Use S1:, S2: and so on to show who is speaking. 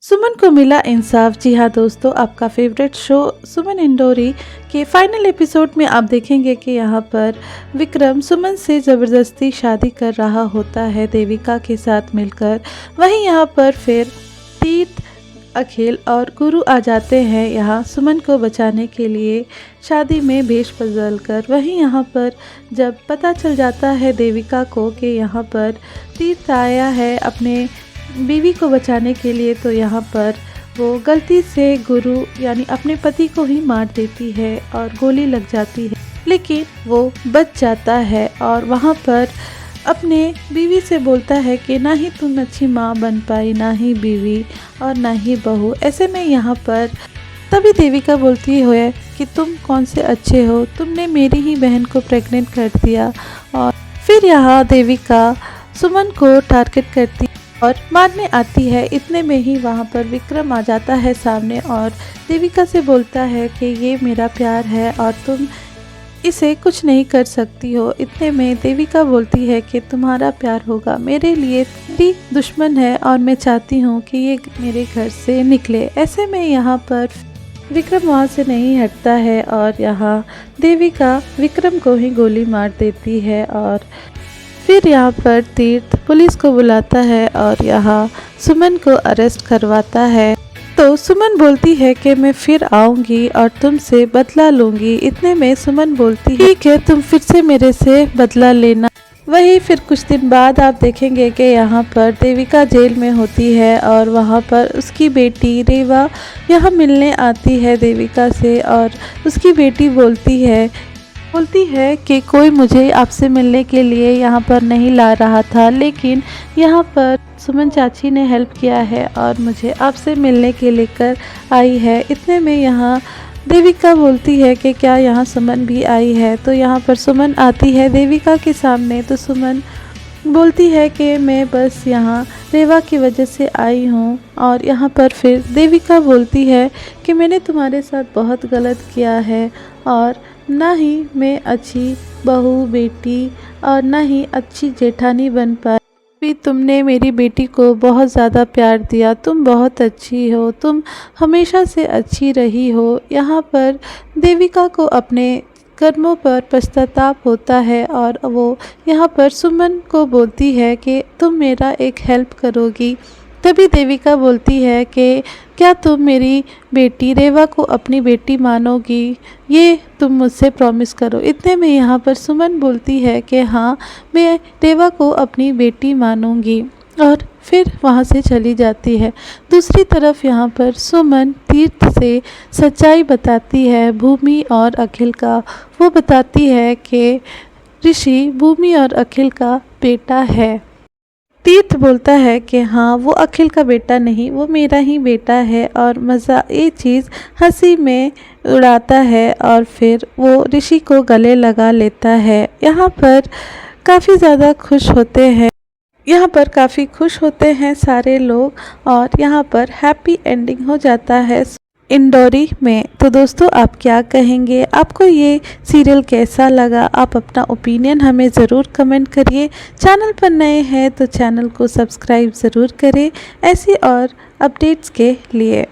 S1: सुमन को मिला इंसाफ। जी हाँ दोस्तों, आपका फेवरेट शो सुमन इंदौरी के फाइनल एपिसोड में आप देखेंगे कि यहाँ पर विक्रम सुमन से ज़बरदस्ती शादी कर रहा होता है देविका के साथ मिलकर। वहीं यहाँ पर फिर तीर्थ, अखिल और गुरु आ जाते हैं यहाँ सुमन को बचाने के लिए शादी में भेष बदल कर। वहीं यहाँ पर जब पता चल जाता है देविका को कि यहाँ पर तीर्थ आया है अपने बीवी को बचाने के लिए, तो यहाँ पर वो गलती से गुरु यानी अपने पति को ही मार देती है और गोली लग जाती है, लेकिन वो बच जाता है और वहाँ पर अपने बीवी से बोलता है कि ना ही तुम अच्छी माँ बन पाई, ना ही बीवी और ना ही बहू। ऐसे में यहाँ पर तभी देविका बोलती है कि तुम कौन से अच्छे हो, तुमने मेरी ही बहन को प्रेग्नेंट कर दिया। और फिर यहाँ देविका सुमन को टारगेट करती और मारने आती है। इतने में ही वहाँ पर विक्रम आ जाता है सामने और देविका से बोलता है कि ये मेरा प्यार है और तुम इसे कुछ नहीं कर सकती हो। इतने में देविका बोलती है कि तुम्हारा प्यार होगा मेरे लिए मेरी दुश्मन है और मैं चाहती हूँ कि ये मेरे घर से निकले। ऐसे में यहाँ पर विक्रम वहाँ से नहीं हटता है और यहाँ देविका विक्रम को ही गोली मार देती है। और फिर यहाँ पर तीर्थ पुलिस को बुलाता है और यहाँ सुमन को अरेस्ट करवाता है। तो सुमन बोलती है कि मैं फिर आऊँगी और तुमसे बदला लूँगी। इतने में सुमन बोलती है ठीक है, तुम फिर से मेरे से बदला लेना। वही फिर कुछ दिन बाद आप देखेंगे कि यहाँ पर देविका जेल में होती है और वहाँ पर उसकी बेटी रेवा यहाँ मिलने आती है देविका से और उसकी बेटी बोलती है कि कोई मुझे आपसे मिलने के लिए यहाँ पर नहीं ला रहा था, लेकिन यहाँ पर सुमन चाची ने हेल्प किया है और मुझे आपसे मिलने के लेकर आई है। इतने में यहाँ देविका बोलती है कि क्या यहाँ सुमन भी आई है। तो यहाँ पर सुमन आती है देविका के सामने। तो सुमन बोलती है कि मैं बस यहाँ रेवा की वजह से आई हूँ। और यहाँ पर फिर देविका बोलती है कि मैंने तुम्हारे साथ बहुत गलत किया है और ना ही मैं अच्छी बहू बेटी और ना ही अच्छी जेठानी बन पाई। भी तुमने मेरी बेटी को बहुत ज़्यादा प्यार दिया, तुम बहुत अच्छी हो, तुम हमेशा से अच्छी रही हो। यहाँ पर देविका को अपने कर्मों पर पश्चाताप होता है और वो यहाँ पर सुमन को बोलती है कि तुम मेरा एक हेल्प करोगी। तभी देविका बोलती है कि क्या तुम मेरी बेटी रेवा को अपनी बेटी मानोगी, ये तुम मुझसे प्रॉमिस करो। इतने में यहाँ पर सुमन बोलती है कि हाँ, मैं रेवा को अपनी बेटी मानूंगी और फिर वहाँ से चली जाती है। दूसरी तरफ यहाँ पर सुमन तीर्थ से सच्चाई बताती है भूमि और अखिल का। वो बताती है कि ऋषि भूमि और अखिल का बेटा है। तीर्थ बोलता है कि हाँ, वो अखिल का बेटा नहीं, वो मेरा ही बेटा है और मज़ा ये चीज़ हंसी में उड़ाता है और फिर वो ऋषि को गले लगा लेता है। यहाँ पर काफ़ी ज़्यादा खुश होते हैं सारे लोग और यहाँ पर हैप्पी एंडिंग हो जाता है इंदौरी में। तो दोस्तों, आप क्या कहेंगे, आपको ये सीरियल कैसा लगा? आप अपना ओपिनियन हमें ज़रूर कमेंट करिए। चैनल पर नए हैं तो चैनल को सब्सक्राइब ज़रूर करें ऐसी और अपडेट्स के लिए।